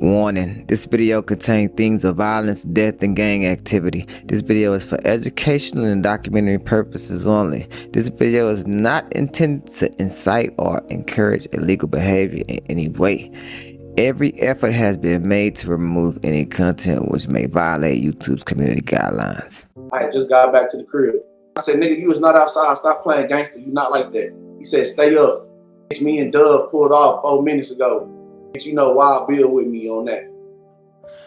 Warning, this video contains themes of violence, death, and gang activity. This video is for educational and documentary purposes only. This video is not intended to incite or encourage illegal behavior in any way. Every effort has been made to remove any content which may violate YouTube's community guidelines. I had just got back to the crib. I said, nigga, you was not outside. Stop playing gangster. You not like that. He said, stay up. Me and Dub pulled off 4 minutes ago. You know, Wild Bill with me on that.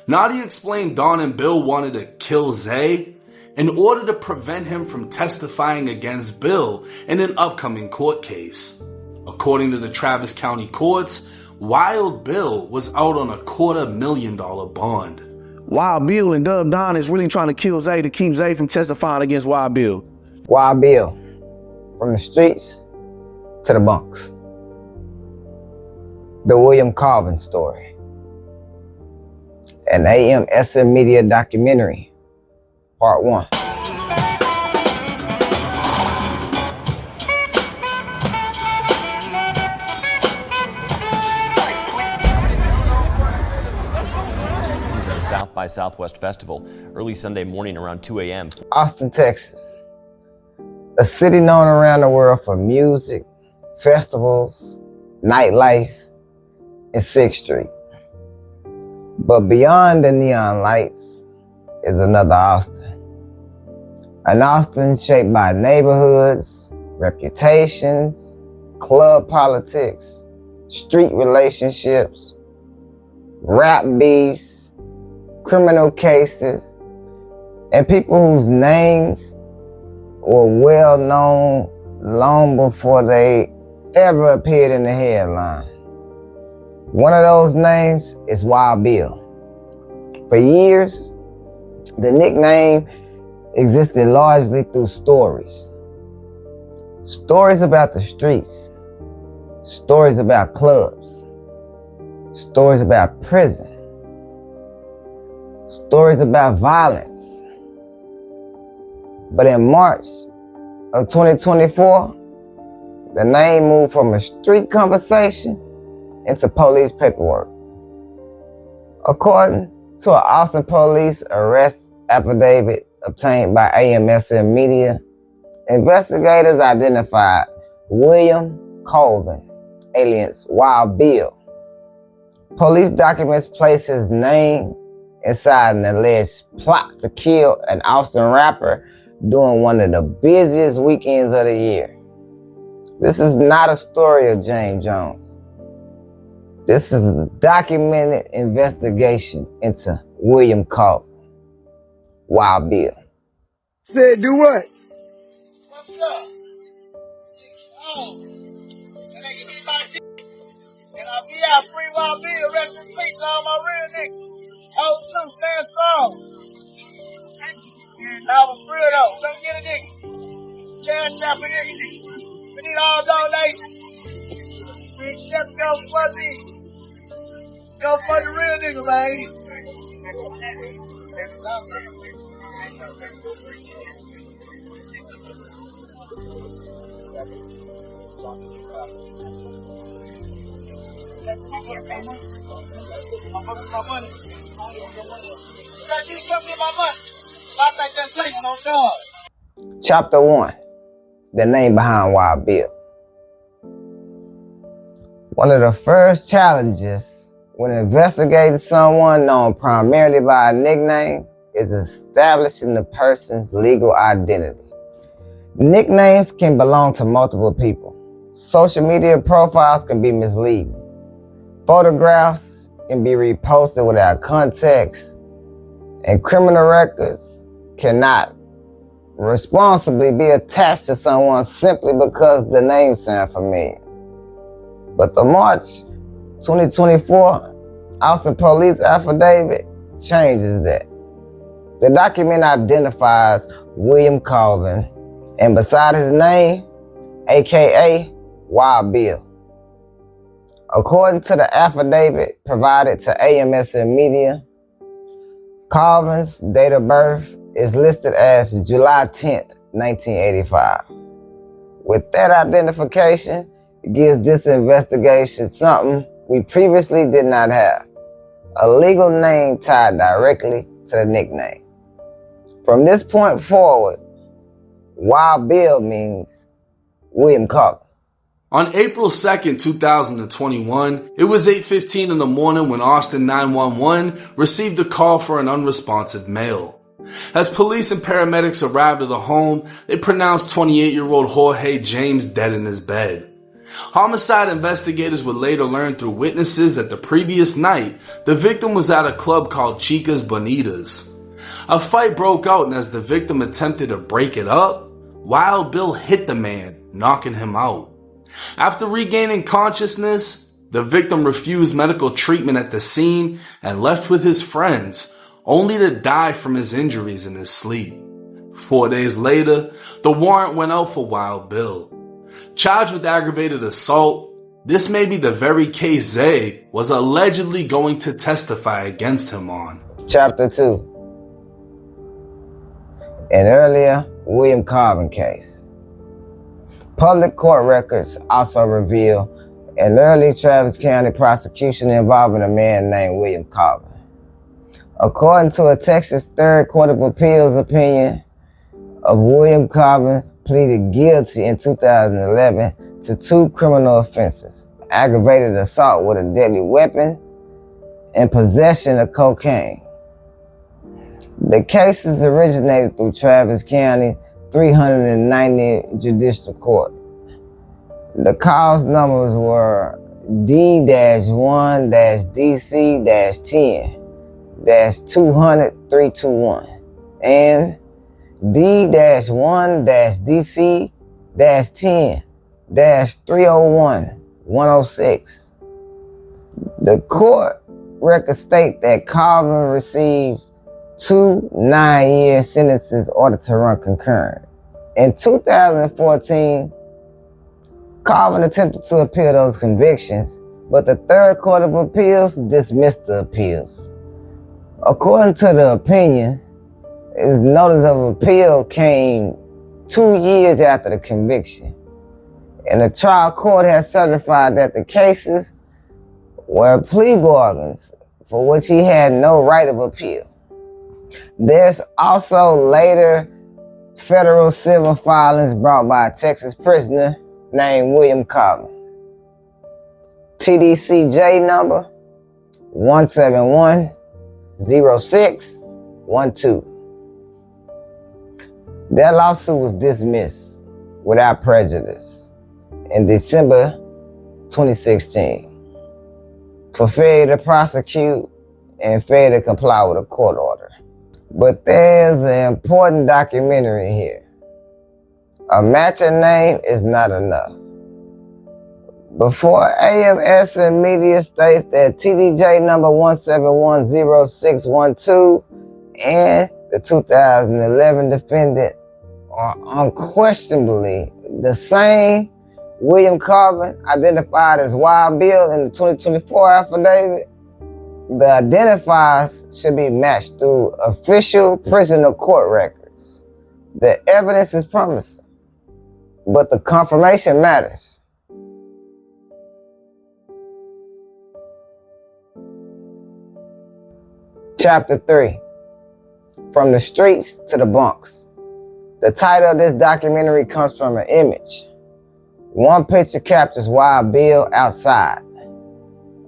Naughty explained Don and Bill wanted to kill Zay in order to prevent him from testifying against Bill in an upcoming court case. According to the Travis County courts, Wild Bill was out on a $250,000 bond. Wild Bill and Dub Don is really trying to kill Zay to keep Zay from testifying against Wild Bill. Wild Bill, from the streets to the bunks. The William Colvin story. An AMSM Media documentary, part 1. South by Southwest Festival, early Sunday morning around 2 a.m. Austin, Texas. A city known around the world for music, festivals, nightlife, and 6th Street. But beyond the neon lights is another Austin. An Austin shaped by neighborhoods, reputations, club politics, street relationships, rap beefs, criminal cases, and people whose names were well known long before they ever appeared in the headline. One of those names is Wild Bill. For years, the nickname existed largely through stories. Stories about the streets, stories about clubs, stories about prison, stories about violence. But in March of 2024, the name moved from a street conversation into police paperwork. According to an Austin police arrest affidavit obtained by AMSM Media, investigators identified William Colvin, alias Wild Bill. Police documents place his name inside an alleged plot to kill an Austin rapper during one of the busiest weekends of the year. This is not a story of James Jones. This is a documented investigation into William Colvin, Wild Bill. Said do what? What's up? Oh, and they can be my dick. And I'll be out free Wild Bill, rest in peace, all my real niggas. Hold true, stand strong. And I was free though, don't get a nigga. Cash out for nigga. We need all donations. We accept go for me. Go for the real nigga, man. My money. Just give me my money. I think that's taking on God. Chapter 1, the name behind Wild Bill. One of the first challenges when investigating someone known primarily by a nickname is establishing the person's legal identity. Nicknames can belong to multiple people. Social media profiles can be misleading. Photographs can be reposted without context, and criminal records cannot responsibly be attached to someone simply because the name sounds familiar. But the March 2024 Austin Police affidavit changes that. The document identifies William Colvin, and beside his name, aka Wild Bill. According to the affidavit provided to AMSM Media, Colvin's date of birth is listed as July 10th, 1985. With that identification, it gives this investigation something we previously did not have: a legal name tied directly to the nickname. From this point forward, Wild Bill means William Colvin. On April 2nd, 2021, it was 8:15 in the morning when Austin 911 received a call for an unresponsive male. As police and paramedics arrived at the home, they pronounced 28-year-old Jorge James dead in his bed. Homicide investigators would later learn through witnesses that the previous night, the victim was at a club called Chica's Bonitas. A fight broke out, and as the victim attempted to break it up, Wild Bill hit the man, knocking him out. After regaining consciousness, the victim refused medical treatment at the scene and left with his friends, only to die from his injuries in his sleep. 4 days later, the warrant went out for Wild Bill. Charged with aggravated assault, this may be the very case Zay was allegedly going to testify against him on. Chapter 2. An earlier William Colvin case. Public court records also reveal an early Travis County prosecution involving a man named William Colvin. According to a Texas Third Court of Appeals opinion, William Colvin pleaded guilty in 2011 to 2 criminal offenses: aggravated assault with a deadly weapon and possession of cocaine. The cases originated through Travis County 390 Judicial Court. The cause numbers were D-DC-10-200-321 and D-1-DC-10-301-106. The court records state that Colvin received 2 9-year sentences ordered to run concurrent. In 2014, Colvin attempted to appeal those convictions, but the Third Court of Appeals dismissed the appeals. According to the opinion, his notice of appeal came 2 years after the conviction, and the trial court has certified that the cases were plea bargains for which he had no right of appeal. There's also later federal civil filings brought by a Texas prisoner named William Colvin. TDCJ number 1710612. That lawsuit was dismissed without prejudice in December 2016 for failure to prosecute and failure to comply with a court order. But there's an important documentary here. A matching name is not enough. Before AMSM Media states that TDJ number 1710612 and the 2011 defendant are unquestionably the same William Colvin identified as Wild Bill in the 2024 affidavit, the identifiers should be matched through official prisoner court records. The evidence is promising, but the confirmation matters. Chapter 3. From the Streets to the Bunks. The title of this documentary comes from an image. One picture captures Wild Bill outside.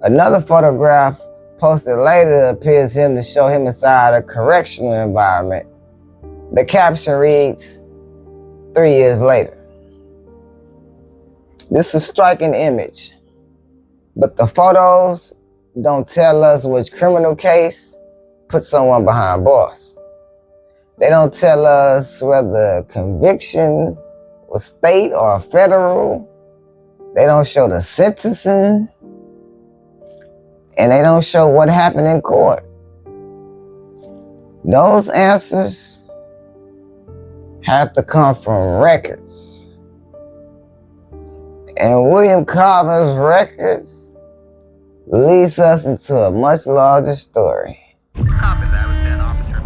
Another photograph posted later appears him to show him inside a correctional environment. The caption reads, 3 years later. This is a striking image, but the photos don't tell us which criminal case put someone behind bars. They don't tell us whether conviction was state or federal. They don't show the sentencing. And they don't show what happened in court. Those answers have to come from records. And William Colvin's records leads us into a much larger story. Copy that with 10 officer.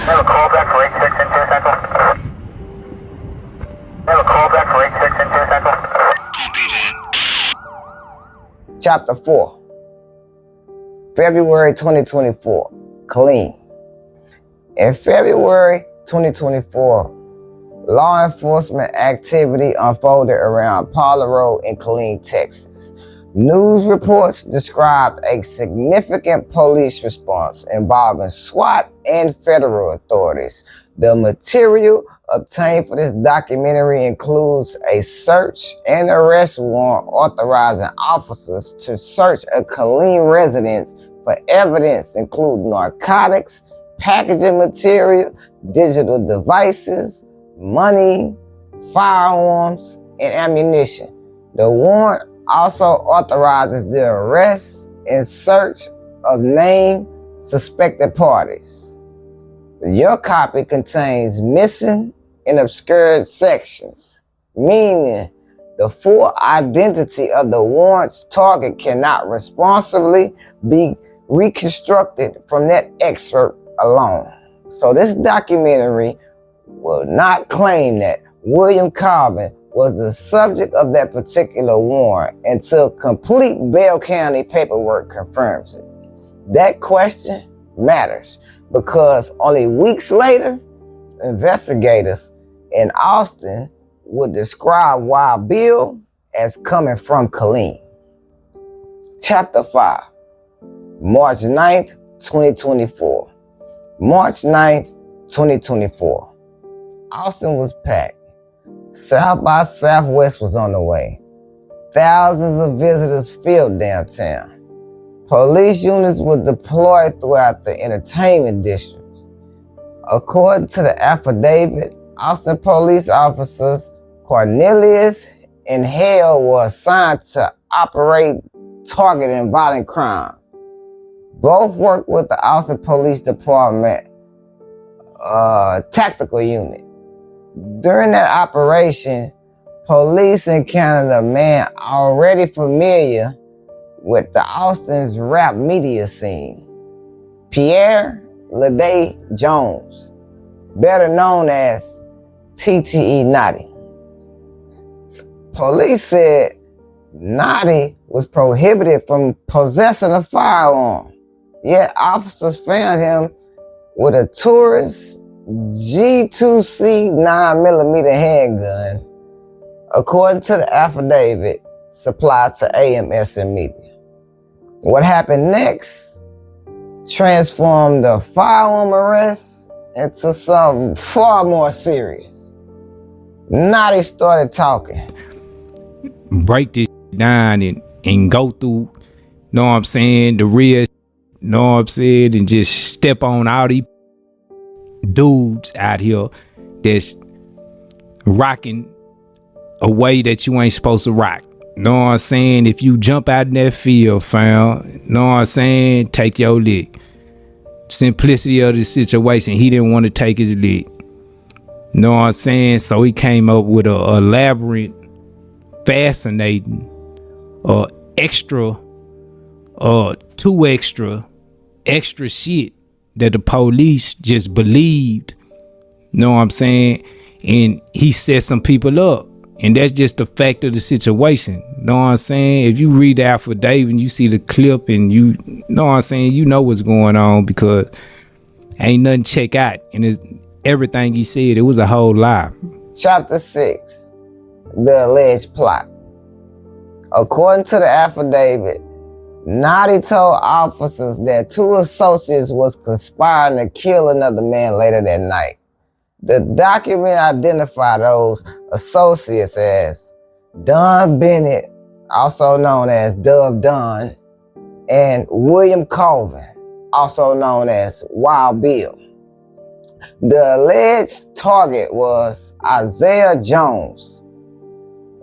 Have a callback for 86 and 2 Central. Have a callback for 86 and 2 Central. Chapter 4, February 2024, Colleen. In February 2024, law enforcement activity unfolded around Paula Road in Colleen, Texas. News reports described a significant police response involving SWAT and federal authorities. The material obtained for this documentary includes a search and arrest warrant authorizing officers to search a Colleen residence for evidence including narcotics, packaging material, digital devices, money, firearms, and ammunition. The warrant also authorizes the arrest and search of named suspected parties. Your copy contains missing and obscured sections, meaning the full identity of the warrant's target cannot responsibly be reconstructed from that excerpt alone. So this documentary will not claim that William Colvin was the subject of that particular warrant until complete Bell County paperwork confirms it. That question matters because only weeks later, investigators in Austin would describe Wild Bill as coming from Colleen. Chapter 5, March 9th, 2024. March 9th, 2024. Austin was packed. South by Southwest was on the way. Thousands of visitors filled downtown. Police units were deployed throughout the entertainment district. According to the affidavit, Austin police officers Cornelius and Hale were assigned to operate targeting violent crime. Both worked with the Austin Police Department tactical unit. During that operation, police encountered a man already familiar with the Austin's rap media scene, Pierre Lede Jones, better known as TTE Naughty. Police said Naughty was prohibited from possessing a firearm, yet officers found him with a tourist G2C 9mm handgun, according to the affidavit supplied to AMSM Media. What happened next transformed the firearm arrest into something far more serious. Naughty started talking. Break this down and go through, know what I'm saying, the real, know what I'm saying, and just step on all these dudes out here that's rocking a way that you ain't supposed to rock. Know what I'm saying? If you jump out in that field, fam, know what I'm saying? Take your lick. Simplicity of the situation. He didn't want to take his lick. Know what I'm saying? So he came up with a elaborate, fascinating, extra shit that the police just believed. Know what I'm saying? And he set some people up. And that's just the fact of the situation. Know what I'm saying? If you read the affidavit and you see the clip and you know what I'm saying, you know what's going on because ain't nothing check out. And everything he said, it was a whole lie. Chapter 6, the alleged plot. According to the affidavit, Naughty told officers that 2 associates was conspiring to kill another man later that night. The document identified those associates as Don Bennett, also known as Dove Dunn, and William Colvin, also known as Wild Bill. The alleged target was Isaiah Jones,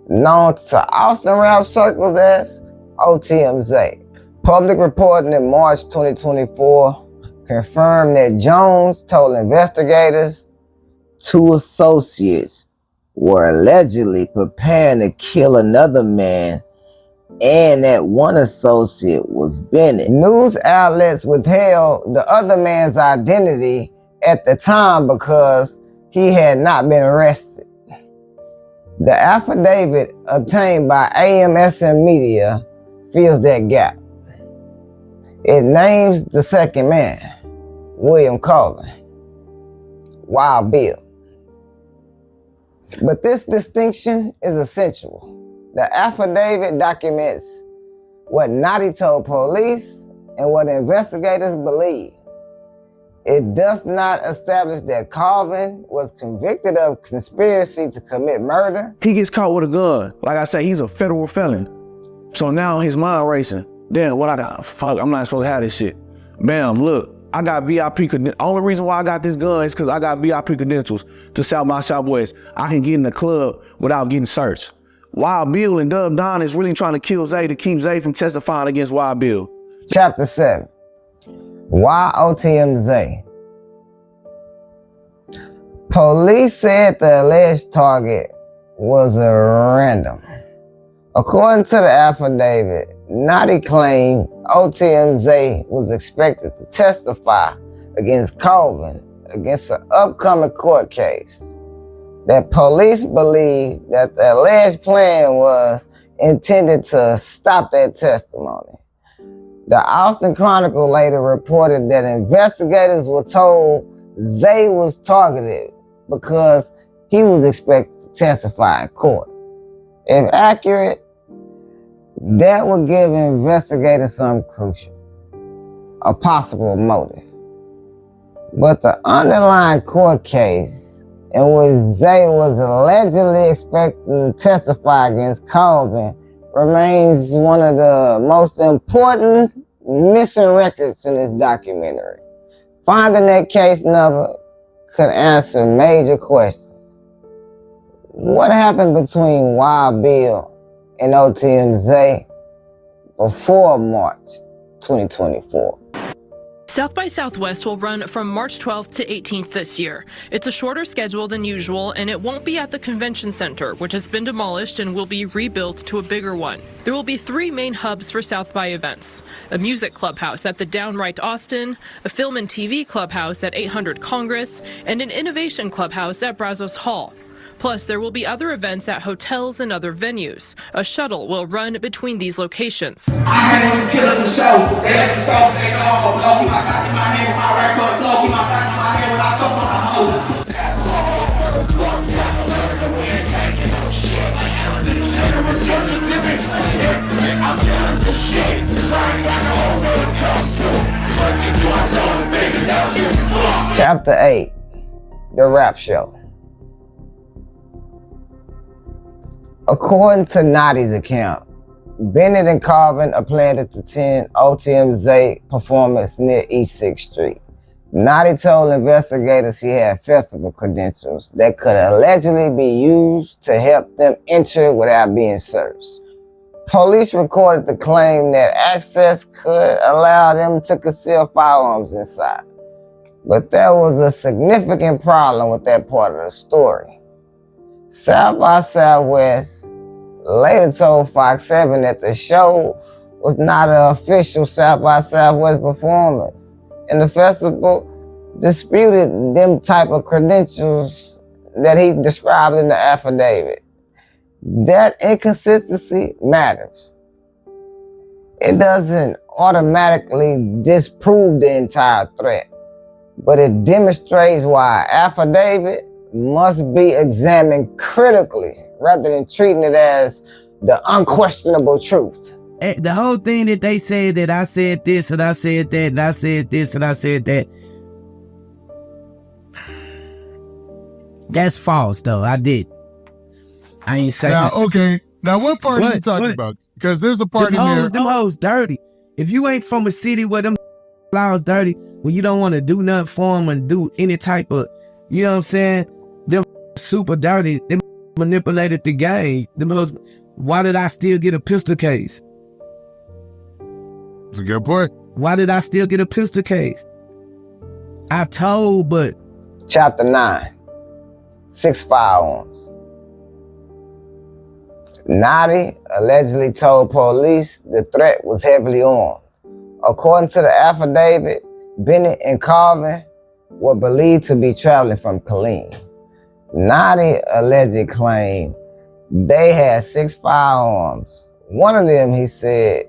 known to Austin rap circles as OTMZ. Public reporting in March 2024 confirmed that Jones told investigators 2 associates were allegedly preparing to kill another man and that one associate was Bennett. News outlets withheld the other man's identity at the time because he had not been arrested. The affidavit obtained by AMSM Media fills that gap. It names the second man, William Colvin, Wild Bill. But this distinction is essential. The affidavit documents what Naughty told police and what investigators believe. It does not establish that Colvin was convicted of conspiracy to commit murder. He gets caught with a gun. Like I said, he's a federal felon. So now his mind racing. Damn, what I got? Fuck, I'm not supposed to have this shit. Bam, look, I got VIP credentials. Only reason why I got this gun is because I got VIP credentials to South by Southwest. I can get in the club without getting searched. Wild Bill and Dub Don is really trying to kill Zay to keep Zay from testifying against Wild Bill. Chapter 7. Why OTM Zay? Police said the alleged target was a random. According to the affidavit, Naughty claimed OTM Zay was expected to testify against Colvin against an upcoming court case. That police believed that the alleged plan was intended to stop that testimony. The Austin Chronicle later reported that investigators were told Zay was targeted because he was expected to testify in court. If accurate, that would give investigators something crucial, a possible motive. But the underlying court case in which Zay was allegedly expected to testify against Colvin remains one of the most important missing records in this documentary. Finding that case number could answer major questions. What happened between Wild Bill and OTM Zay before March 2024? South by Southwest will run from March 12th to 18th this year. It's a shorter schedule than usual, and it won't be at the convention center, which has been demolished and will be rebuilt to a bigger one. There will be 3 main hubs for South by events: a music clubhouse at the Downright Austin, a film and TV clubhouse at 800 Congress, and an innovation clubhouse at Brazos Hall. Plus, there will be other events at hotels and other venues. A shuttle will run between these locations. I had one of the killers to show. They had the stove, they go off a blow. Keep my cock in my hand with my racks on the floor. Keep my cock in my hand when I fuck on the hoe. Chapter 8. The Rap Show. According to Naughty's account, Bennett and Colvin are planning to attend OTM Zay performance near East 6th Street. Naughty told investigators he had festival credentials that could allegedly be used to help them enter without being searched. Police recorded the claim that access could allow them to conceal firearms inside. But there was a significant problem with that part of the story. South by Southwest later told Fox 7 that the show was not an official South by Southwest performance, and the festival disputed them type of credentials that he described in the affidavit. That inconsistency matters. It doesn't automatically disprove the entire threat, but it demonstrates why affidavit must be examined critically rather than treating it as the unquestionable truth. The whole thing that they said that I said this and I said that and I said this and I said that, that's false though. I did. I ain't saying. Now, okay. Now, what part are you talking about? Because there's a part in there. Them hoes dirty. If you ain't from a city where them flowers dirty, when you don't want to do nothing for them and do any type of, you know what I'm saying? Them super dirty. Them manipulated the game. Them hoes. Why did I still get a pistol case? That's a good point. Why did I still get a pistol case? I told, but. Chapter 9. 6 firearms. Naughty allegedly told police the threat was heavily armed. According to the affidavit, Bennett and Colvin were believed to be traveling from Colleen. Naughty allegedly claimed they had 6 firearms. One of them, he said,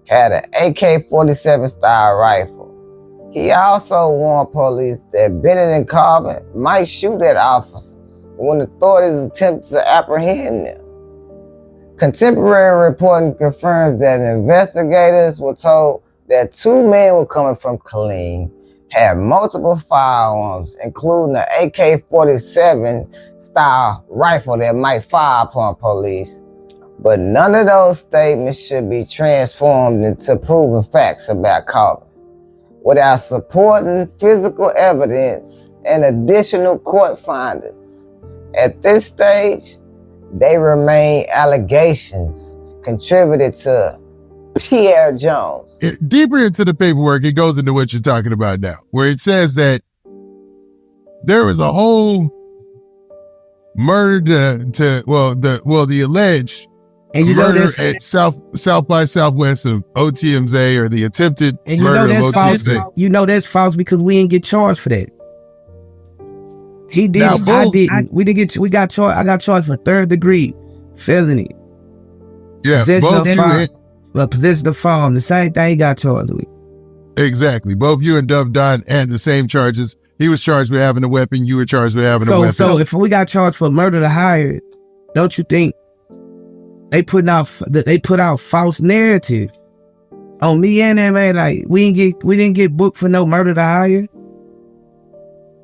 had an AK-47 style rifle. He also warned police that Bennett and Colvin might shoot at officers when authorities attempt to apprehend them. Contemporary reporting confirms that investigators were told that 2 men were coming from Colleen, had multiple firearms, including an AK-47 style rifle that might fire upon police. But none of those statements should be transformed into proven facts about Colvin without supporting physical evidence and additional court findings. At this stage, they remain allegations contributed to Pierre Jones. Deeper into the paperwork, it goes into what you're talking about now, where it says that there was a whole murder the alleged murder at South by Southwest of OTMZ, or the attempted murder of OTMZ. You know that's false because we didn't get charged for that. He did. I didn't. We didn't get. We got charged. I got charged for 3rd degree felony. Yeah, possession of firearm. The same thing he got charged with. Exactly. Both you and Dove Don had the same charges. He was charged with having a weapon. You were charged with having a weapon. So if we got charged for murder to hire, don't you think they put out false narrative on me and them? Like we didn't get booked for no murder to hire.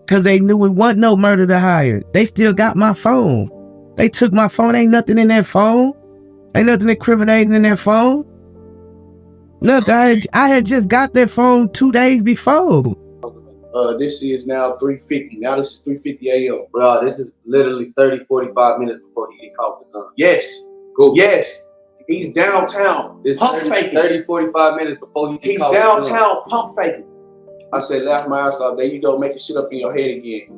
Cause they knew it wasn't no murder to hire. They still got my phone. They took my phone. Ain't nothing in that phone. Ain't nothing incriminating in that phone. Look, I had just got that phone 2 days before. This is now 3:50. Now this is 3:50 a.m. Bro, this is literally 30, 45 minutes before he get caught with the gun. Yes. Cool. Yes. He's downtown. This pump 30, 45 minutes before he get He's caught downtown pump faking. I said, laugh my ass off. There you go, making shit up in your head again.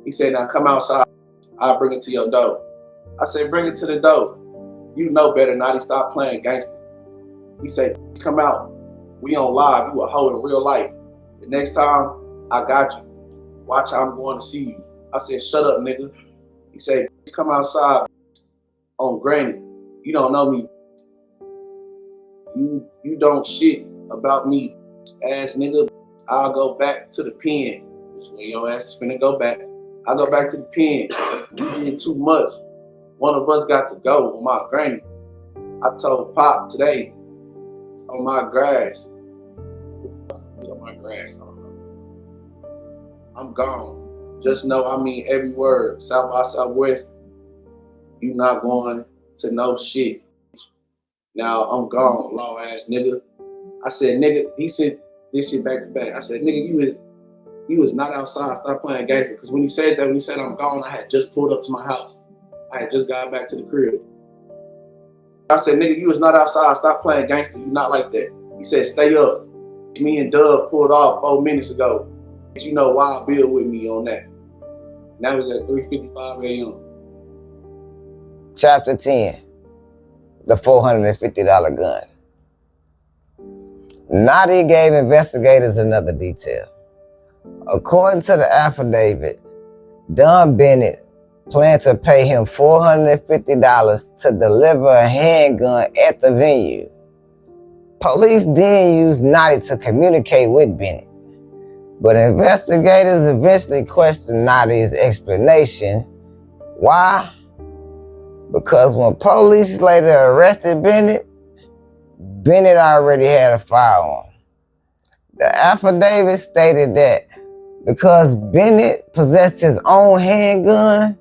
He said, now come outside. I'll bring it to your door. I said, bring it to the door. You know better not. He stopped playing gangster. He said, come out. We on live. You a hoe in real life. The next time, I got you. Watch how I'm going to see you. I said, shut up, nigga. He said, come outside on granny. You don't know me. You don't shit about me, ass nigga. I'll go back to the pen. That's where your ass is finna go back. I'll go back to the pen. You did too much. One of us got to go with my granny. I told Pop today on my grass. On my grass. I don't know. I'm gone. Just know I mean every word. South by Southwest. You not going to no shit. Now I'm gone, law ass nigga. I said, nigga, he said this shit back to back. I said, nigga, you was not outside. Stop playing gangster. Because when he said I'm gone, I had just pulled up to my house. I had just got back to the crib. I said, nigga, you was not outside. Stop playing gangster. You not like that. He said, stay up. Me and Dove pulled off 4 minutes ago. You know Wild Bill with me on that. And that was at 3:55 a.m. Chapter 10, the $450 gun. Naughty gave investigators another detail. According to the affidavit, Don Bennett planned to pay him $450 to deliver a handgun at the venue. Police then used Naughty to communicate with Bennett, but investigators eventually questioned Naughty's explanation. Why? Because when police later arrested Bennett, Bennett already had a firearm. The affidavit stated that because Bennett possessed his own handgun,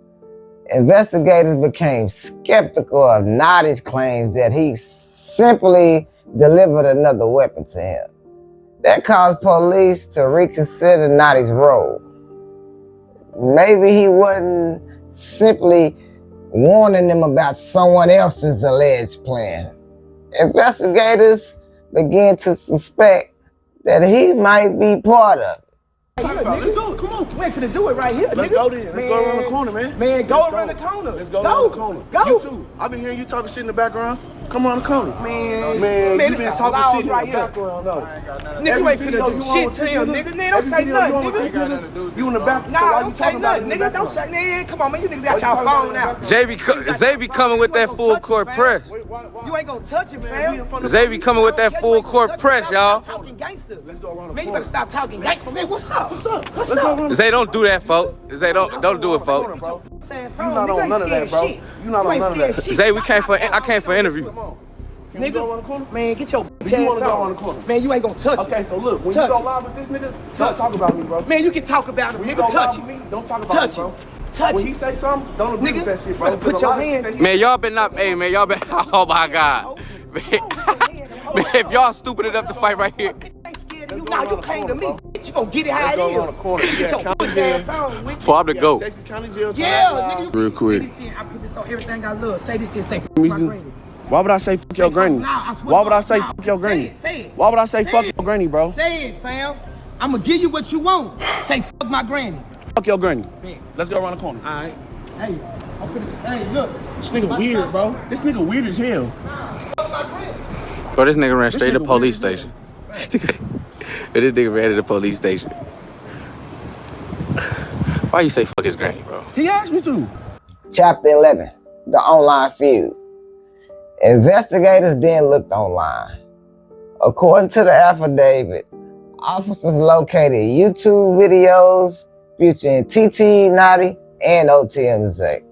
investigators became skeptical of Naughty's claims that he simply delivered another weapon to him. That caused police to reconsider Naughty's role. Maybe he wasn't simply warning them about someone else's alleged plan. Investigators began to suspect that he might be part of it. Let's go. Come on. We ain't finna do it right here. Let's go then. Let's go around the corner, man. Man, go around the corner. Let's go around the corner. Go. You too. I've been hearing you talking shit in the background. Come on the corner. Man, you been talking shit right here. Nigga, you ain't finna do shit to him, nigga. Nigga, don't say nothing, nigga. You in the back? Nah, don't say nothing, nigga. Don't say nothing. Come on, man. You niggas got y'all phone out. Zay be coming with that full court press. You ain't gonna touch him, fam. Zay be coming with that full court press, y'all. Talking gangster. Man, you better stop talking gangster. Man, what's up? What's up? Zay, don't do that, folk. Zay, don't do it, folk. You not on none of that, bro. You not on none of that. Zay, I came for interviews. Nigga, man, get your bitch ass on. Man, you ain't gonna touch Okay, so look, when you go live with this nigga, talk about me, bro. Man, you can talk about him, nigga. Touch him. Don't talk about me, bro. Touch when he say something, don't agree with that shit, bro. Put your hand. Man, y'all been not. Hey, man, y'all been. Oh my God. Man, if y'all stupid enough to fight right here. Now you came to me. You gonna get it how it is. Get your pussy ass on. For I'm to go. Yeah, nigga. Real quick. I put this on everything I love. Say this, say my granny. Why would I say fuck your granny? Why would I say fuck your granny? Say it. Why would I say fuck your granny, bro? Say it, fam. I'm gonna give you what you want. Say fuck my granny. Fuck your granny. Let's go around the corner. All right. Hey, hey, look. This nigga weird, bro. This nigga weird as hell. Bro, this nigga ran straight to the police station. This nigga ran to the police station. Why you say fuck his granny, bro? He asked me to. Chapter 11, the online feud. Investigators then looked online. According to the affidavit, officers located YouTube videos featuring TT, Naughty, and OTMZ.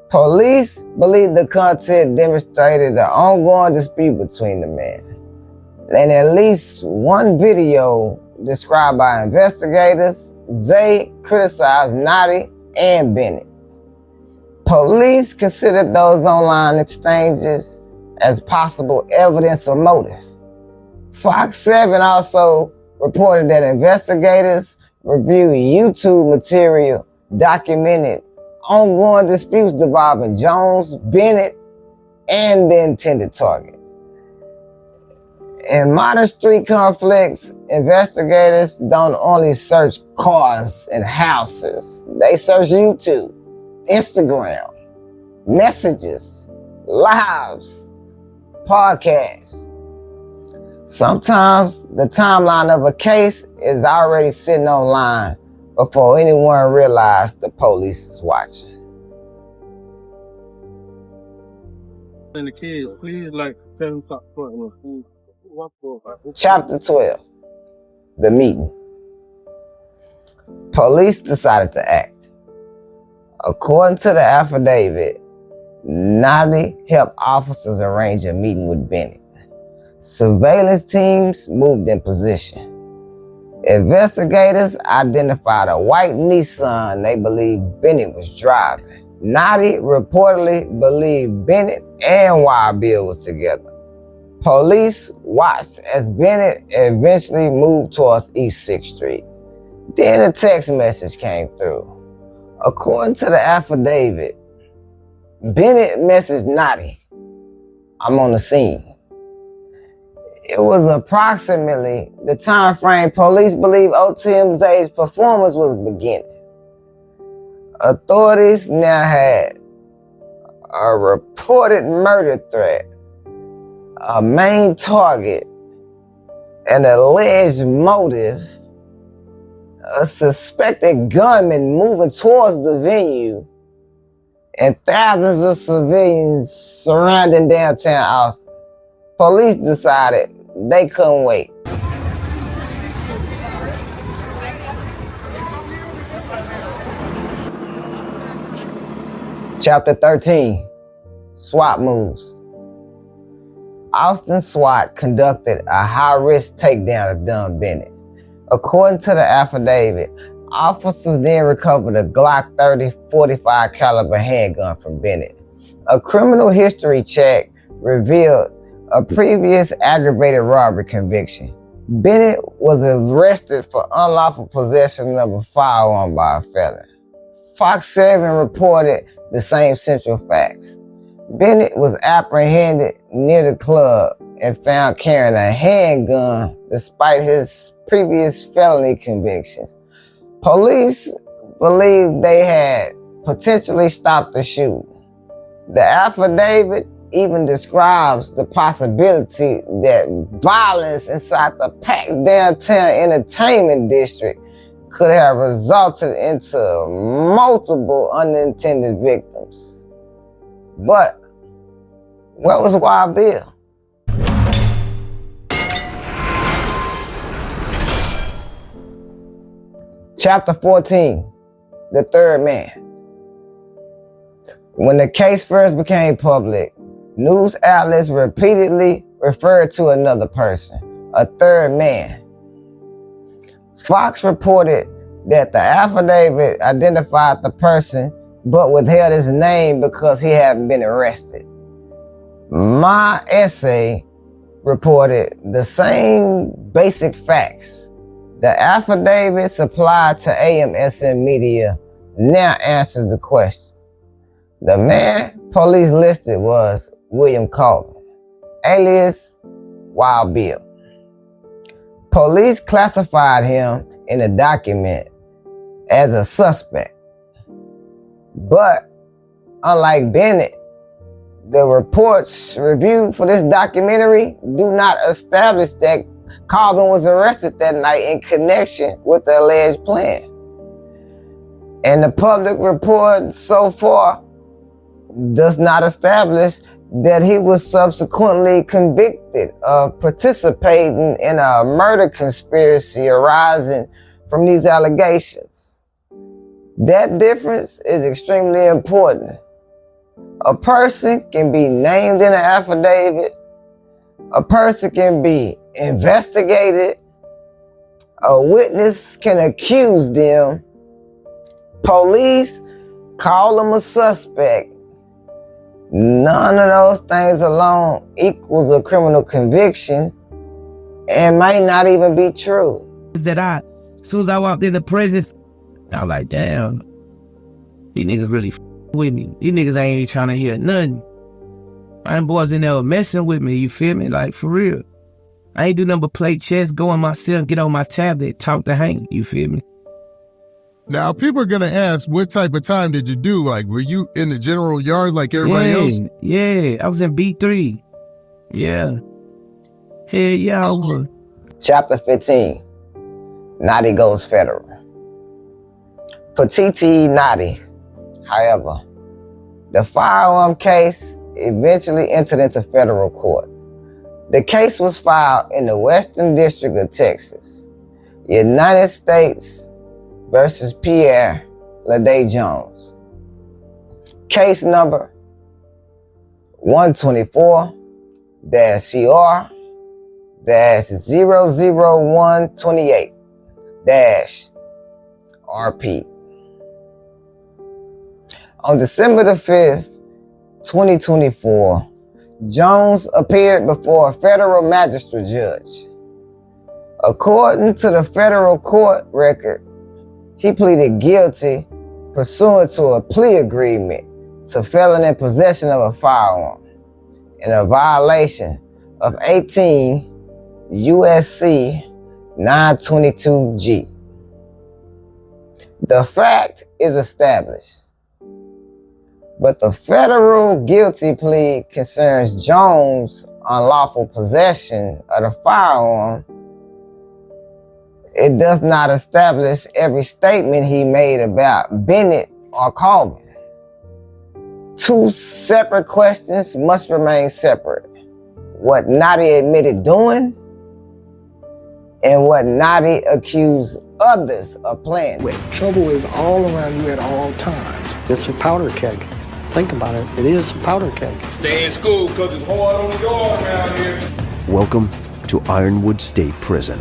Police believe the content demonstrated an ongoing dispute between the men. And at least one video described by investigators, Zay criticized Naughty and Bennett. Police considered those online exchanges as possible evidence of motive. Fox 7 also reported that investigators reviewed YouTube material documented ongoing disputes involving Jones, Bennett, and the intended target. In modern street conflicts, investigators don't only search cars and houses. They search YouTube, Instagram, messages, lives, podcasts. Sometimes the timeline of a case is already sitting online before anyone realized the police is watching. And the kids, please, like, tell them stop front. Chapter 12, the meeting. Police decided to act. According to the affidavit, Naughty helped officers arrange a meeting with Bennett. Surveillance teams moved in position. Investigators identified a white Nissan they believed Bennett was driving. Naughty reportedly believed Bennett and Wild Bill was together. Police watched as Bennett eventually moved towards East 6th Street. Then a text message came through. According to the affidavit, Bennett messaged Naughty, "I'm on the scene." It was approximately the time frame police believe OTMZ's performance was beginning. Authorities now had a reported murder threat, a main target, an alleged motive, a suspected gunman moving towards the venue, and thousands of civilians surrounding downtown Austin. Police decided they couldn't wait. Chapter 13, SWAT moves. Austin SWAT conducted a high-risk takedown of Dunn Bennett. According to the affidavit, officers then recovered a Glock 30 .45 caliber handgun from Bennett. A criminal history check revealed a previous aggravated robbery conviction. Bennett was arrested for unlawful possession of a firearm by a felon. Fox 7 reported the same central facts. Bennett was apprehended near the club and found carrying a handgun despite his previous felony convictions. Police believed they had potentially stopped the shooting. The affidavit even describes the possibility that violence inside the packed downtown entertainment district could have resulted into multiple unintended victims. But where was Wild Bill? Chapter 14, The Third Man. When the case first became public, news outlets repeatedly referred to another person, a third man. Fox reported that the affidavit identified the person but withheld his name because he hadn't been arrested. My essay reported the same basic facts. The affidavit supplied to AMSM Media now answers the question. The man police listed was William Colvin, alias Wild Bill. Police classified him in the document as a suspect. But unlike Bennett, the reports reviewed for this documentary do not establish that Colvin was arrested that night in connection with the alleged plan. And the public report so far does not establish that he was subsequently convicted of participating in a murder conspiracy arising from these allegations. That difference is extremely important. A person can be named in an affidavit, a person can be investigated, a witness can accuse them, police call them a suspect. None of those things alone equals a criminal conviction and might not even be true. That as soon as I walked in the presence, I was like, damn, these niggas really with me. These niggas ain't even trying to hear nothing. My boys in there messing with me, you feel me? Like, for real. I ain't do nothing but play chess, go in my cell, get on my tablet, talk to Hank, you feel me? Now, people are going to ask, what type of time did you do? Like, were you in the general yard like everybody else? Yeah, I was in B3. Yeah. Hell yeah, I was. Chapter 15, Naughty Goes Federal. For TTE Naughty, however, the firearm case eventually entered into federal court. The case was filed in the Western District of Texas. United States versus Pierre Ladae Jones. Case number 124-CR-00128-RP. On December the 5th, 2024, Jones appeared before a federal magistrate judge. According to the federal court record, he pleaded guilty pursuant to a plea agreement to felon in possession of a firearm in a violation of 18 USC 922G. The fact is established, but the federal guilty plea concerns Jones' unlawful possession of the firearm. It does not establish every statement he made about Bennett or Colvin. Two separate questions must remain separate. What Naughty admitted doing and what Naughty accused others of planning. Trouble is all around you at all times. It's a powder keg. Think about it. It is a powder keg. Stay in school because it's hard on the yard around here. Welcome to Ironwood State Prison.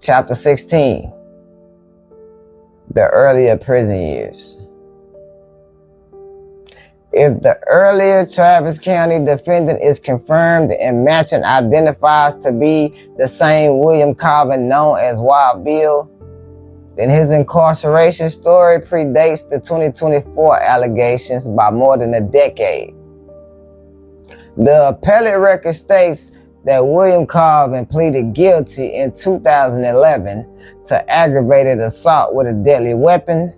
Chapter 16, The Earlier Prison Years. If the earlier Travis County defendant is confirmed and matching identifies to be the same William Colvin known as Wild Bill, then his incarceration story predates the 2024 allegations by more than a decade. The appellate record states that William Colvin pleaded guilty in 2011 to aggravated assault with a deadly weapon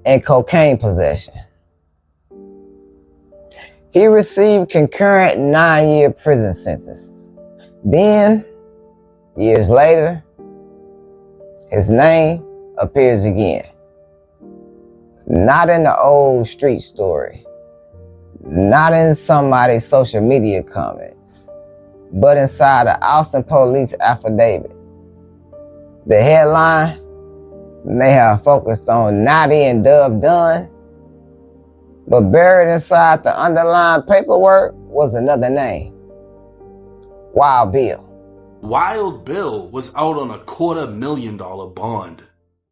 and cocaine possession. He received concurrent 9-year prison sentences. Then, years later, his name appears again. Not in the old street story, not in somebody's social media comments, but inside the Austin police affidavit. The headline may have focused on Naughty and Dub Dunn, but buried inside the underlying paperwork was another name: Wild Bill. Wild Bill was out on a $250,000 bond.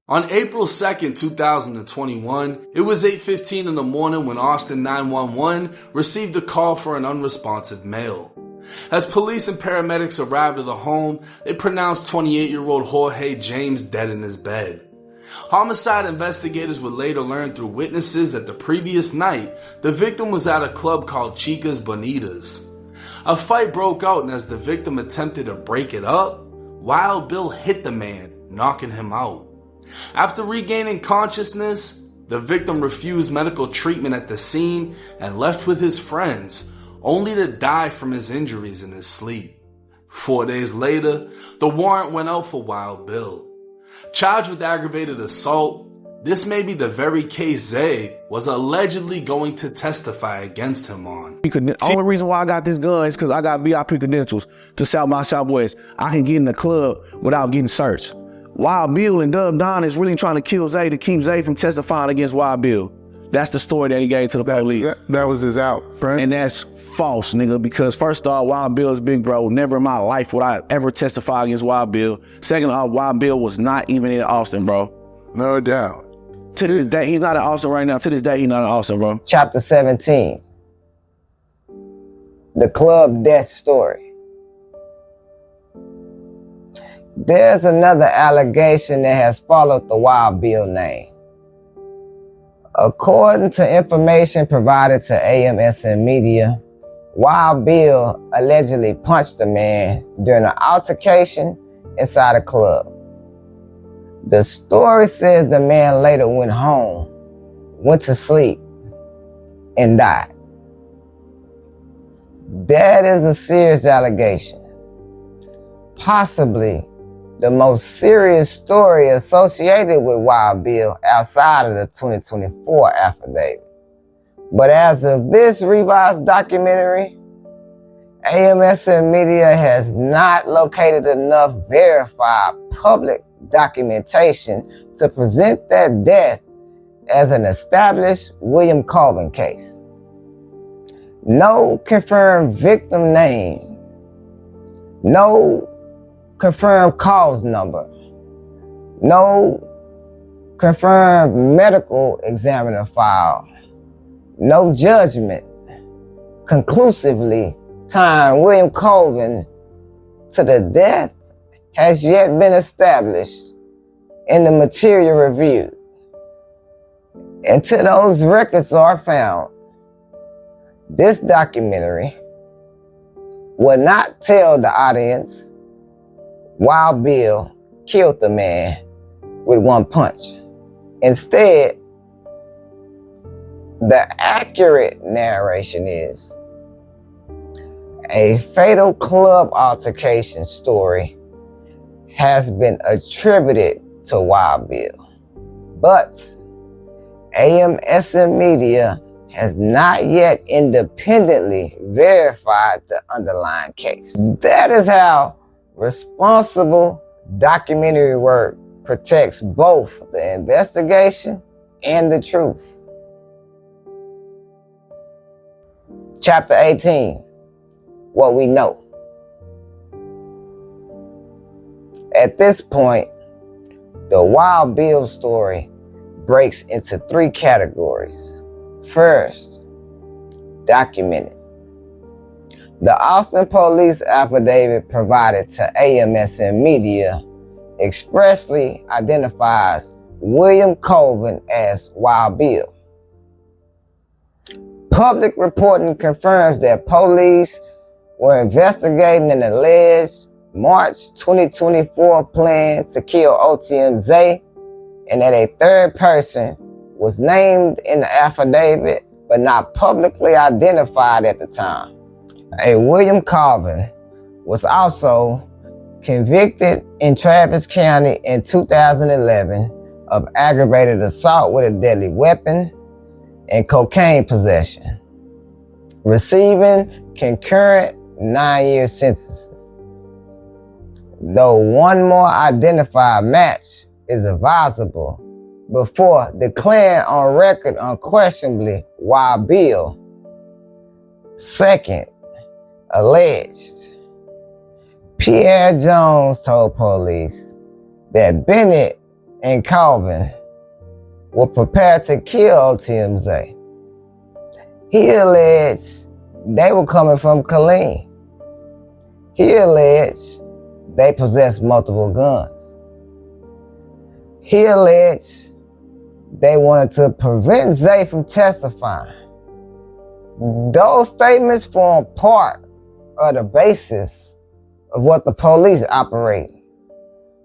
On April 2nd, 2021, it was 8:15 in the morning when Austin 911 received a call for an unresponsive male. As police and paramedics arrived at the home, they pronounced 28-year-old Jorge James dead in his bed. Homicide investigators would later learn through witnesses that the previous night, the victim was at a club called Chica's Bonitas. A fight broke out, and as the victim attempted to break it up, Wild Bill hit the man, knocking him out. After regaining consciousness, the victim refused medical treatment at the scene and left with his friends, only to die from his injuries in his sleep. 4 days later, the warrant went out for Wild Bill. Charged with aggravated assault, this may be the very case Zay was allegedly going to testify against him on. The only reason why I got this gun is because I got VIP credentials to South by Southwest. I can get in the club without getting searched. Wild Bill and Dub Don is really trying to kill Zay to keep Zay from testifying against Wild Bill. That's the story that he gave to the police. That was his out, right? And that's false, nigga, because first off, Wild Bill is big bro. Never in my life would I ever testify against Wild Bill. Second off, Wild Bill was not even in Austin, bro. No doubt. To this day, he's not in Austin right now. To this day, he's not in Austin, bro. Chapter 17. The club death story. There's another allegation that has followed the Wild Bill name. According to information provided to AMSM Media, Wild Bill allegedly punched a man during an altercation inside a club. The story says the man later went home, went to sleep, and died. That is a serious allegation. Possibly the most serious story associated with Wild Bill outside of the 2024 affidavit. But as of this revised documentary, AMSM Media has not located enough verified public documentation to present that death as an established William Colvin case. No confirmed victim name, no confirmed cause number, no confirmed medical examiner file, no judgment conclusively tying William Colvin to the death has yet been established in the material reviewed. Until those records are found, this documentary will not tell the audience Wild Bill killed the man with one punch. Instead, the accurate narration is a fatal club altercation story has been attributed to Wild Bill, but AMSM Media has not yet independently verified the underlying case. That is how responsible documentary work protects both the investigation and the truth. Chapter 18, what we know. At this point, the Wild Bill story breaks into 3 categories. First, documented. The Austin police affidavit provided to AMSM Media expressly identifies William Colvin as Wild Bill. Public reporting confirms that police were investigating an alleged March 2024 plan to kill OTM Zay, and that a third person was named in the affidavit, but not publicly identified at the time. A William Colvin was also convicted in Travis County in 2011 of aggravated assault with a deadly weapon and cocaine possession, receiving concurrent 9-year sentences. Though one more identified match is advisable before declaring on record unquestionably Wild Bill. Second, alleged. Pierre Jones told police that Bennett and Colvin were prepared to kill OTMZ. He alleged they were coming from Colleen. He alleged they possessed multiple guns. He alleged they wanted to prevent Zay from testifying. Those statements form part of the basis of what the police operate,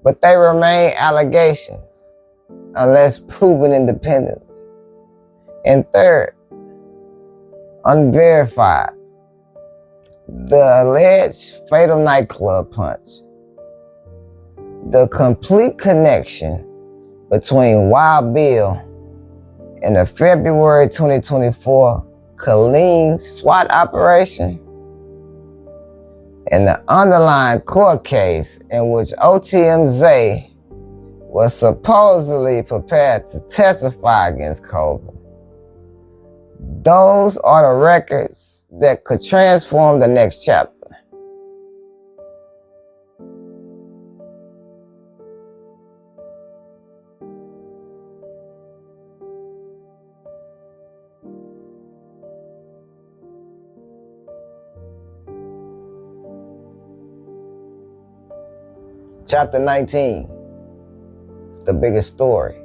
but they remain allegations unless proven independently. And third, unverified. The alleged fatal nightclub punch. The complete connection between Wild Bill and the February 2024 Colleen SWAT operation and the underlying court case in which OTMZ was supposedly prepared to testify against Colvin. Those are the records that could transform the next chapter. Chapter 19, the biggest story.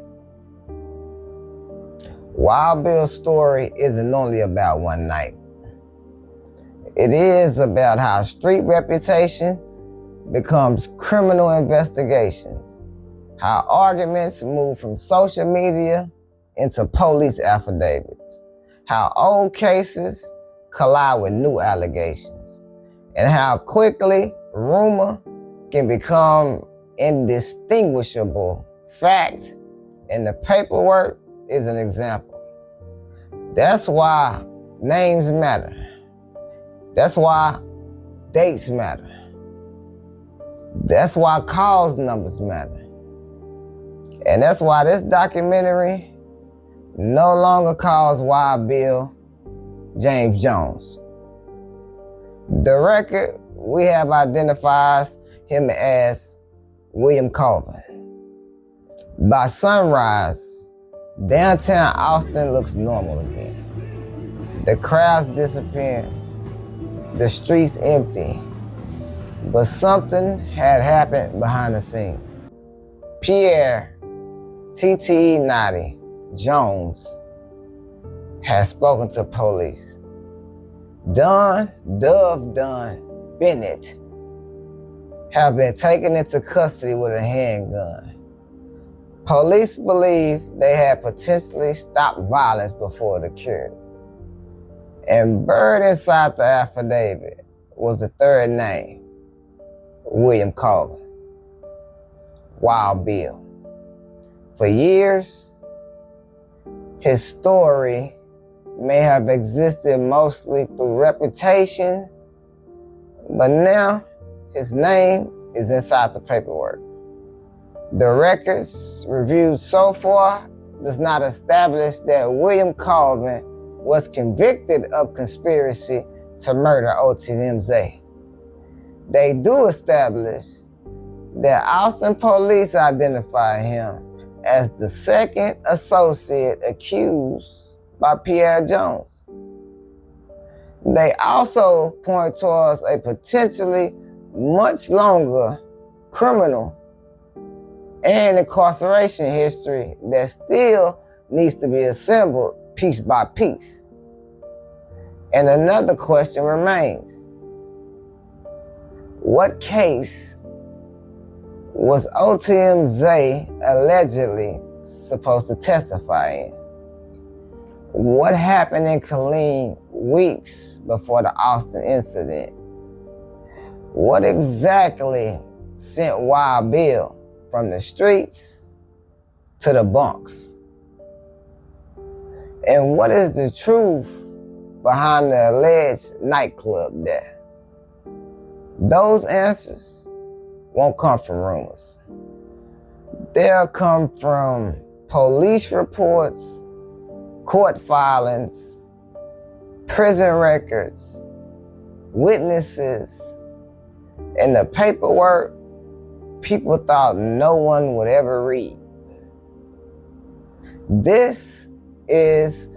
Wild Bill's story isn't only about one night. It is about how street reputation becomes criminal investigations, how arguments move from social media into police affidavits, how old cases collide with new allegations, and how quickly rumor can become indistinguishable fact, and the paperwork is an example. That's why names matter. That's why dates matter. That's why cause numbers matter. And that's why this documentary no longer calls Wild Bill James Jones. The record we have identifies him as William Colvin. By sunrise, downtown Austin looks normal again. The crowds disappear, the streets empty, but something had happened behind the scenes. Pierre TTE Naughty Jones has spoken to police. Dove Dunn Bennett have been taken into custody with a handgun. Police believe they had potentially stopped violence before it occurred. And buried inside the affidavit was a third name, William Colvin, Wild Bill. For years, his story may have existed mostly through reputation, but now his name is inside the paperwork. The records reviewed so far does not establish that William Colvin was convicted of conspiracy to murder OTMZ. They do establish that Austin police identify him as the second associate accused by Pierre Jones. They also point towards a potentially much longer criminal and incarceration history that still needs to be assembled piece by piece. And another question remains. What case was OTMZ allegedly supposed to testify in? What happened in Colleen weeks before the Austin incident? What exactly sent Wild Bill from the streets to the bunks? And what is the truth behind the alleged nightclub death? Those answers won't come from rumors. They'll come from police reports, court filings, prison records, witnesses, and the paperwork people thought no one would ever read. This is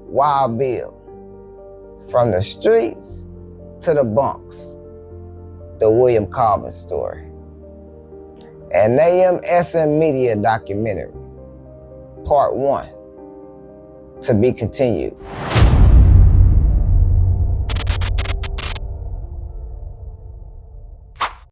Wild Bill. From the streets to the bunks, the William Colvin story. An AMSM Media documentary, part 1, to be continued.